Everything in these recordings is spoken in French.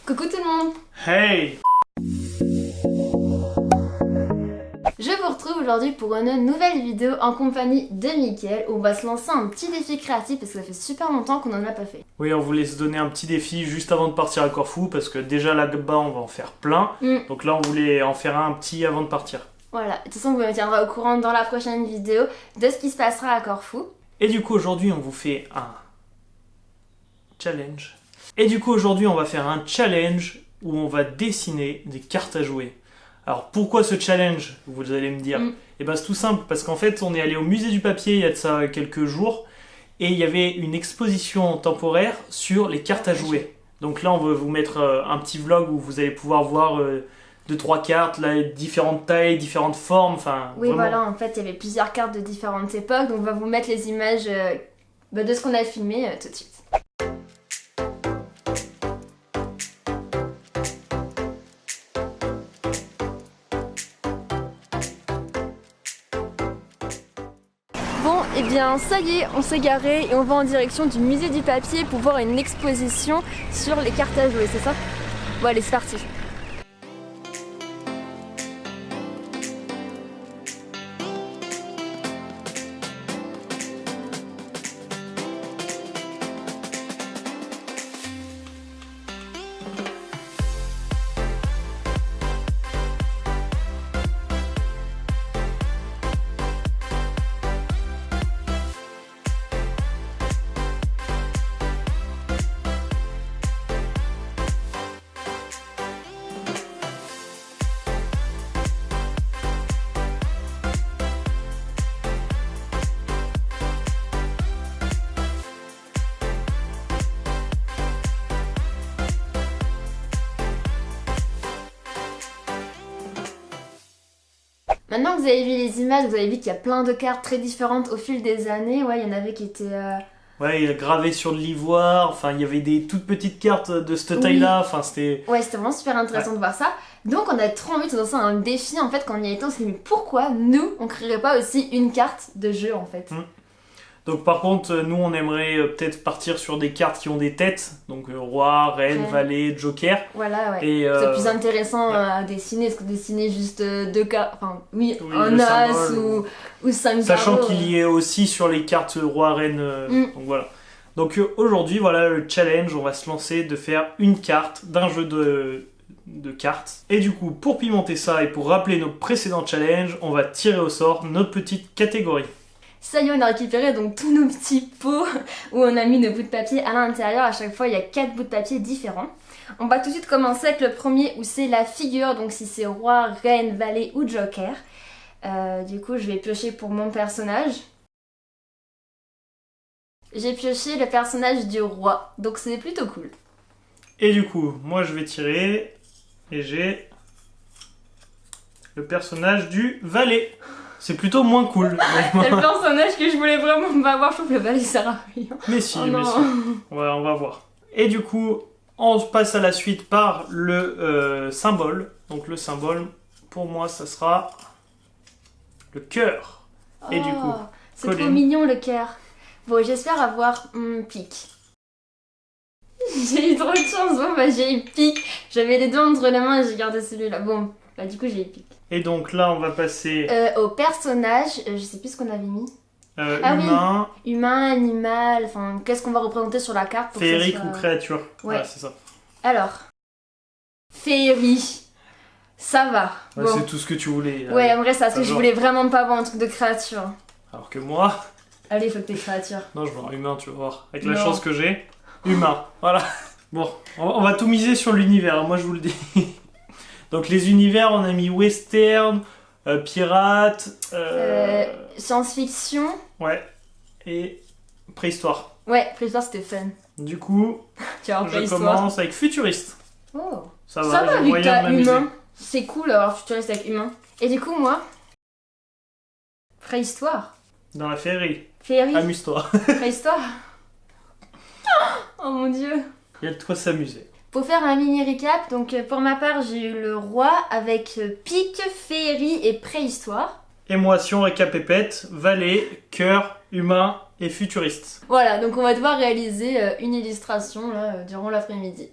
Coucou tout le monde! Hey! Je vous retrouve aujourd'hui pour une nouvelle vidéo en compagnie de Mickaël où on va se lancer un petit défi créatif parce que ça fait super longtemps qu'on n'en a pas fait. Oui, on voulait se donner un petit défi juste avant de partir à Corfou parce que déjà là-bas on va en faire plein. Donc là on voulait en faire un petit avant de partir. Voilà, de toute façon vous me tiendrez au courant dans la prochaine vidéo de ce qui se passera à Corfou. Et du coup aujourd'hui on vous fait un challenge. Et du coup aujourd'hui on va faire un challenge où on va dessiner des cartes à jouer. Alors pourquoi ce challenge, vous allez me dire? Et ben c'est tout simple, parce qu'en fait on est allé au musée du papier il y a de ça quelques jours et il y avait une exposition temporaire sur les cartes à jouer. Donc là on va vous mettre un petit vlog où vous allez pouvoir voir 2-3 cartes, là, différentes tailles, différentes formes, enfin... Oui vraiment... voilà, en fait il y avait plusieurs cartes de différentes époques, donc on va vous mettre les images de ce qu'on a filmé tout de suite. Bon, et bien ça y est, on s'est garé et on va en direction du musée du papier pour voir une exposition sur les cartes à jouer, c'est ça? Bon allez, c'est parti. Maintenant que vous avez vu les images, vous avez vu qu'il y a plein de cartes très différentes au fil des années. Ouais, il y en avait qui étaient... Ouais, gravées sur de l'ivoire, enfin il y avait des toutes petites cartes de cette taille-là, enfin c'était... Ouais, c'était vraiment super intéressant de voir ça. Donc on a trop envie de se lancer un défi en fait quand on y était, on s'est dit mais pourquoi nous on créerait pas aussi une carte de jeu en fait. Donc par contre, nous on aimerait peut-être partir sur des cartes qui ont des têtes, donc roi, reine, valet, joker. Voilà, ouais. Et c'est plus intéressant à dessiner, parce que dessiner juste deux cartes, enfin oui, un as ou 5 sachant carreaux. qu'il y est aussi sur les cartes roi, reine, donc voilà. Donc aujourd'hui, voilà le challenge, on va se lancer de faire une carte d'un jeu de cartes. Et du coup, pour pimenter ça et pour rappeler nos précédents challenges, on va tirer au sort notre petite catégorie. Ça y est, on a récupéré donc tous nos petits pots où on a mis nos bouts de papier à l'intérieur. À chaque fois, il y a 4 bouts de papier différents. On va tout de suite commencer avec le premier où c'est la figure, donc si c'est roi, reine, valet ou joker. Du coup, je vais piocher pour mon personnage. J'ai pioché le personnage du roi, donc c'est plutôt cool. Et du coup, moi je vais tirer et j'ai le personnage du valet. C'est plutôt moins cool. C'est le personnage que je voulais vraiment pas avoir, je trouve que le valet sert à rien. Mais si, oh mais si. On va voir. Et du coup, on passe à la suite par le symbole. Donc le symbole, pour moi, ça sera le cœur. Et du coup, c'est trop mignon le cœur. Bon, j'espère avoir pique. J'ai eu trop de chance, bon bah j'ai eu pique. J'avais les deux entre les mains et j'ai gardé celui-là. Bon, bah du coup j'ai eu pique. Et donc là, on va passer... au personnage, je sais plus ce qu'on avait mis. Humain. Oui. Humain, animal, enfin, qu'est-ce qu'on va représenter sur la carte pour féerique que ça soit... ou créature. Ouais, voilà, c'est ça. Alors, féerie, ça va. Ouais, bon. C'est tout ce que tu voulais. Ouais, en vrai, c'est parce que je voulais vraiment pas avoir un truc de créature. Alors que moi... Allez, faut que t'aies créature. Non, je veux un humain, tu vas voir. Avec la chance que j'ai, humain. Voilà. Bon, on va tout miser sur l'univers, moi je vous le dis. Donc les univers, on a mis western, pirate... science-fiction. Ouais. Et préhistoire. Ouais, préhistoire c'était fun. Du coup, je commence avec futuriste. Oh. Ça va, vu que t'as humain. C'est cool d'avoir futuriste avec humain. Et du coup, moi, préhistoire. Dans la féerie. Féerie. Amuse-toi. Préhistoire. Oh mon dieu. Il y a de quoi s'amuser. Pour faire un mini recap, donc pour ma part, j'ai eu le roi avec pique, féerie et préhistoire. Et moi, si on récapépète, valet, cœur, humain et futuriste. Voilà, donc on va devoir réaliser une illustration là, durant l'après-midi.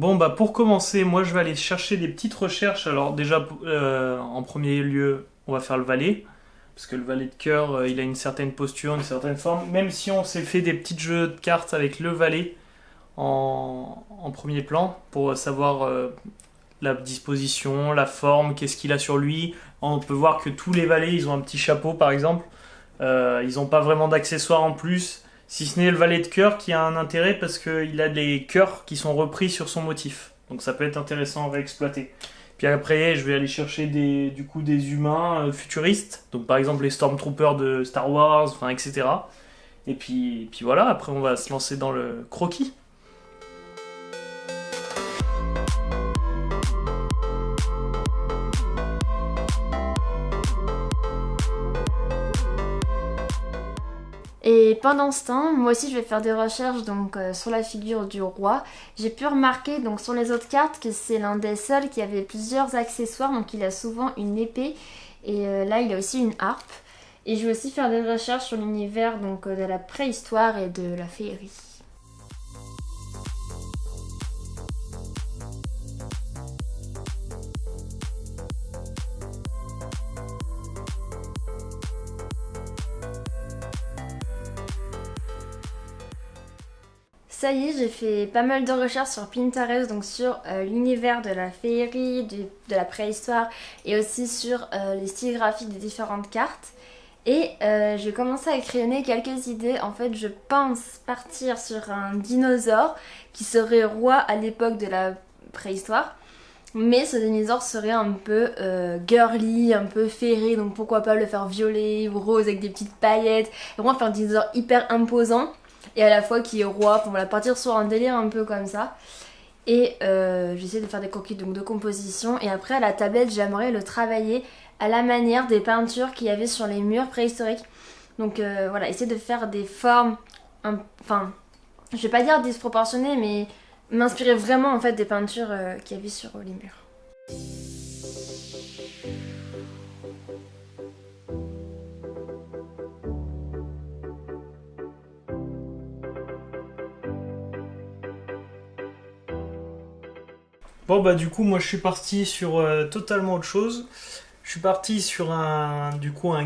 Bon, bah pour commencer, moi je vais aller chercher des petites recherches. Alors déjà, en premier lieu, on va faire le valet. Parce que le valet de cœur, il a une certaine posture, une certaine forme. Même si on s'est fait des petits jeux de cartes avec le valet en premier plan, pour savoir la disposition, la forme, qu'est-ce qu'il a sur lui. On peut voir que tous les valets, ils ont un petit chapeau par exemple. Ils n'ont pas vraiment d'accessoires en plus. Si ce n'est le valet de cœur qui a un intérêt parce qu'il a des cœurs qui sont repris sur son motif. Donc ça peut être intéressant à réexploiter. Puis après, je vais aller chercher des humains futuristes. Donc par exemple les Stormtroopers de Star Wars, enfin, etc. Et puis voilà, après on va se lancer dans le croquis. Et pendant ce temps, moi aussi je vais faire des recherches donc sur la figure du roi. J'ai pu remarquer donc sur les autres cartes que c'est l'un des seuls qui avait plusieurs accessoires, donc il a souvent une épée et là il a aussi une harpe. Et je vais aussi faire des recherches sur l'univers donc de la préhistoire et de la féerie. Ça y est, j'ai fait pas mal de recherches sur Pinterest, donc sur l'univers de la féerie, de la préhistoire et aussi sur les styles graphiques des différentes cartes. Et j'ai commencé à crayonner quelques idées. En fait, je pense partir sur un dinosaure qui serait roi à l'époque de la préhistoire. Mais ce dinosaure serait un peu girly, un peu féerie, donc pourquoi pas le faire violet ou rose avec des petites paillettes. Vraiment faire un dinosaure hyper imposant. Et à la fois qui est roi, enfin voilà, partir sur un délire un peu comme ça. Et j'essaie de faire des croquis donc, de composition. Et après à la tablette, j'aimerais le travailler à la manière des peintures qu'il y avait sur les murs préhistoriques. Donc voilà, essayer de faire des formes, enfin, je vais pas dire disproportionnées, mais m'inspirer vraiment en fait des peintures qu'il y avait sur les murs. Bon bah du coup moi je suis parti sur totalement autre chose. Je suis parti sur un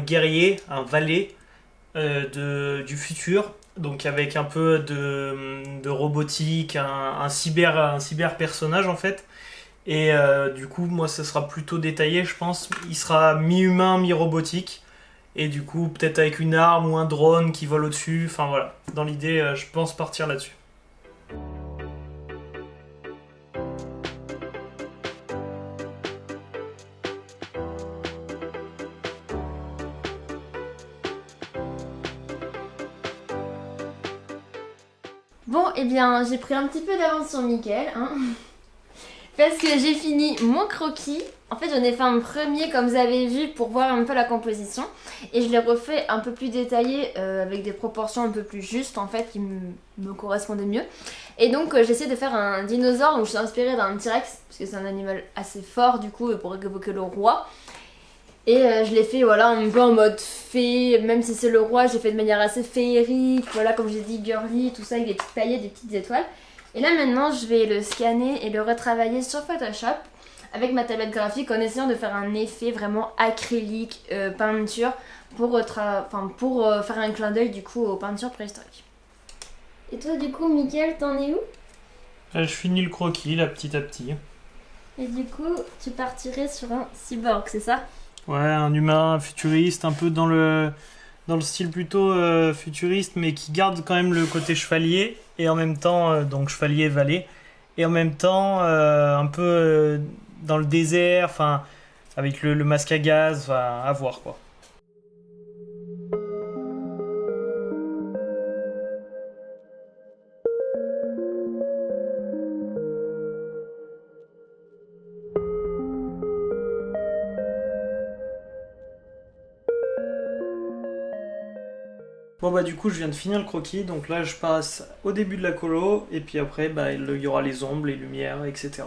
guerrier, un valet du futur, donc avec un peu de robotique, un cyber personnage en fait. Et du coup moi ça sera plutôt détaillé je pense. Il sera mi-humain, mi-robotique. Et du coup peut-être avec une arme ou un drone qui vole au-dessus. Enfin voilà, dans l'idée je pense partir là-dessus. Bon, eh bien, j'ai pris un petit peu d'avance sur Mickaël, hein, parce que j'ai fini mon croquis. En fait, j'en ai fait un premier, comme vous avez vu, pour voir un peu la composition. Et je l'ai refait un peu plus détaillé, avec des proportions un peu plus justes, en fait, qui me correspondaient mieux. Et donc, j'essaie de faire un dinosaure, donc je suis inspirée d'un T-Rex, parce que c'est un animal assez fort, du coup, pour évoquer le roi. Et je l'ai fait voilà, un peu en mode fée, même si c'est le roi, j'ai fait de manière assez féerique, voilà, comme j'ai dit, girly, tout ça, avec des petites paillettes, des petites étoiles. Et là maintenant, je vais le scanner et le retravailler sur Photoshop avec ma tablette graphique en essayant de faire un effet vraiment acrylique, peinture, pour faire un clin d'œil du coup aux peintures préhistoriques. Et toi du coup, Mickaël, t'en es où? Je finis le croquis là petit à petit. Et du coup, tu partirais sur un cyborg, c'est ça? Ouais, un humain futuriste, un peu dans le style plutôt futuriste, mais qui garde quand même le côté chevalier, et en même temps, donc chevalier-valet, et en même temps, un peu dans le désert, enfin, avec le masque à gaz, enfin, à voir quoi. Bon bah du coup je viens de finir le croquis, donc là je passe au début de la colo, et puis après bah, il y aura les ombres, les lumières, etc.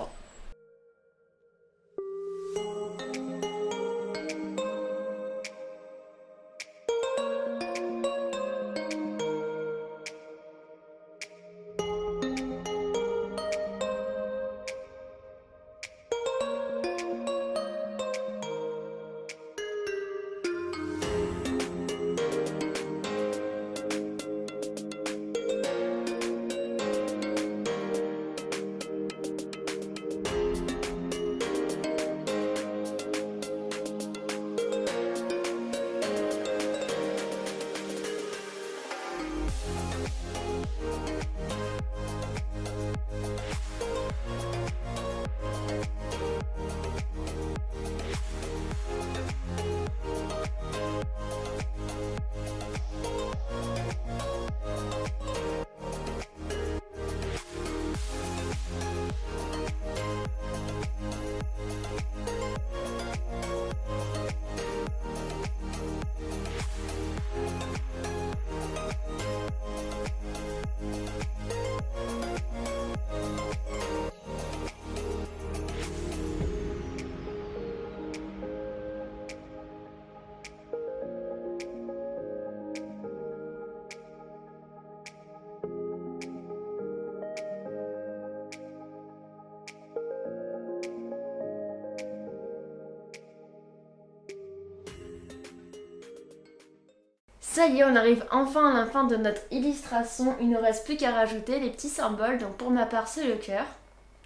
Ça y est, on arrive enfin à la fin de notre illustration. Il ne reste plus qu'à rajouter les petits symboles. Donc pour ma part, c'est le cœur.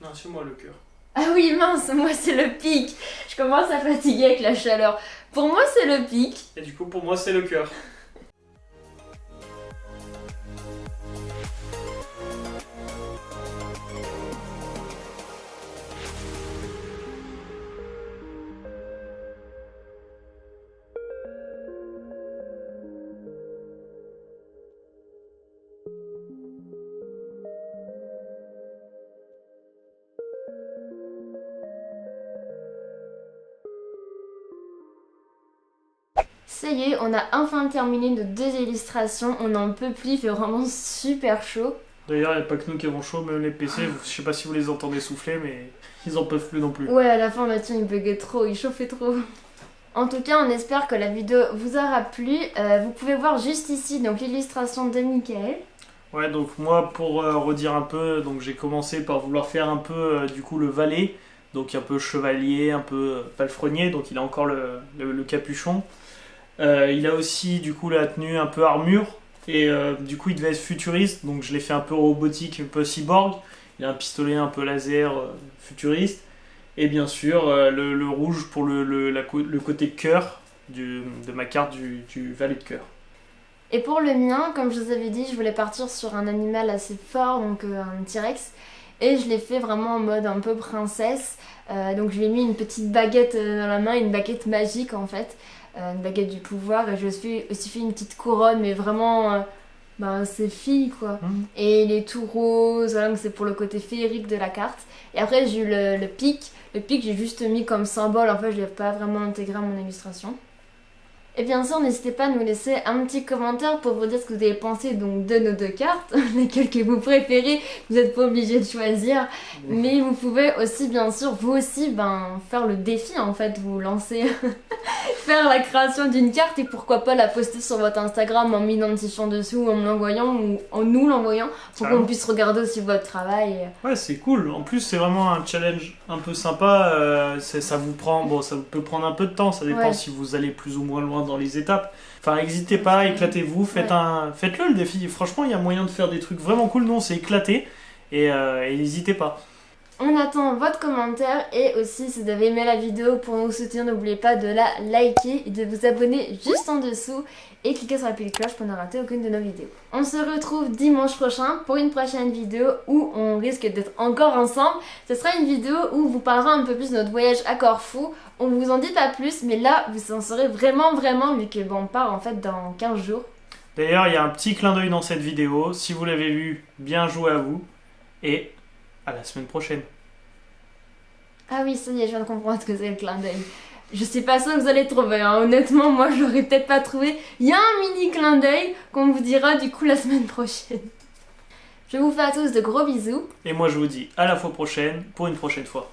Non, c'est moi le cœur. Ah oui, mince, moi c'est le pic. Je commence à fatiguer avec la chaleur. Pour moi, c'est le pic. Et du coup, pour moi, c'est le cœur. Ça y est, on a enfin terminé nos 2 illustrations. On n'en peut plus, il fait vraiment super chaud. D'ailleurs, il n'y a pas que nous qui avons chaud, même les PC, je sais pas si vous les entendez souffler, mais ils en peuvent plus non plus. Ouais, à la fin, Mathieu, il buguait trop, il chauffait trop. En tout cas, on espère que la vidéo vous aura plu. Vous pouvez voir juste ici donc l'illustration de Michael. Ouais, donc moi, pour redire un peu, donc j'ai commencé par vouloir faire un peu du coup le valet, donc un peu chevalier, un peu palefrenier, donc il a encore le capuchon. Il a aussi du coup la tenue un peu armure, et du coup il devait être futuriste, donc je l'ai fait un peu robotique, un peu cyborg. Il a un pistolet un peu laser futuriste. Et bien sûr, le rouge pour le côté cœur de ma carte du valet de cœur. Et pour le mien, comme je vous avais dit, je voulais partir sur un animal assez fort, donc un T-Rex. Et je l'ai fait vraiment en mode un peu princesse. Donc je lui ai mis une petite baguette dans la main, une baguette magique en fait. Une baguette du pouvoir. Et je lui ai aussi fait une petite couronne, mais vraiment... c'est fille quoi. Et il est tout rose, voilà, donc c'est pour le côté féerique de la carte. Et après j'ai eu le pic. Le pic j'ai juste mis comme symbole, en fait je l'ai pas vraiment intégré à mon illustration. Et bien sûr, n'hésitez pas à nous laisser un petit commentaire pour vous dire ce que vous avez pensé donc de nos 2 cartes, lesquelles que vous préférez, vous n'êtes pas obligé de choisir. Mais vous pouvez aussi, bien sûr, vous aussi, faire le défi en fait, vous lancer, faire la création d'une carte et pourquoi pas la poster sur votre Instagram en m'identifiant dessous, en me l'envoyant ou en nous l'envoyant pour qu'on puisse regarder aussi votre travail. Ouais, c'est cool. En plus, c'est vraiment un challenge un peu sympa. Ça vous prend, ça peut prendre un peu de temps. Ça dépend si vous allez plus ou moins loin dans les étapes. Enfin, n'hésitez pas, éclatez-vous, faites-le le défi. Franchement, il y a moyen de faire des trucs vraiment cool. Nous, on s'est éclaté et n'hésitez pas. On attend votre commentaire et aussi si vous avez aimé la vidéo pour nous soutenir, n'oubliez pas de la liker et de vous abonner juste en dessous et cliquer sur la petite cloche pour ne rater aucune de nos vidéos. On se retrouve dimanche prochain pour une prochaine vidéo où on risque d'être encore ensemble. Ce sera une vidéo où on vous parlera un peu plus de notre voyage à Corfou. On vous en dit pas plus, mais là vous en saurez vraiment vu que on part en fait dans 15 jours. D'ailleurs, il y a un petit clin d'œil dans cette vidéo. Si vous l'avez vu, bien joué à vous et à la semaine prochaine. Ah oui, ça y est, je viens de comprendre ce que c'est le clin d'œil. Je sais pas ça que vous allez trouver, hein. Honnêtement, moi je l'aurais peut-être pas trouvé. Il y a un mini clin d'œil qu'on vous dira du coup la semaine prochaine. Je vous fais à tous de gros bisous. Et moi je vous dis à la fois prochaine pour une prochaine fois.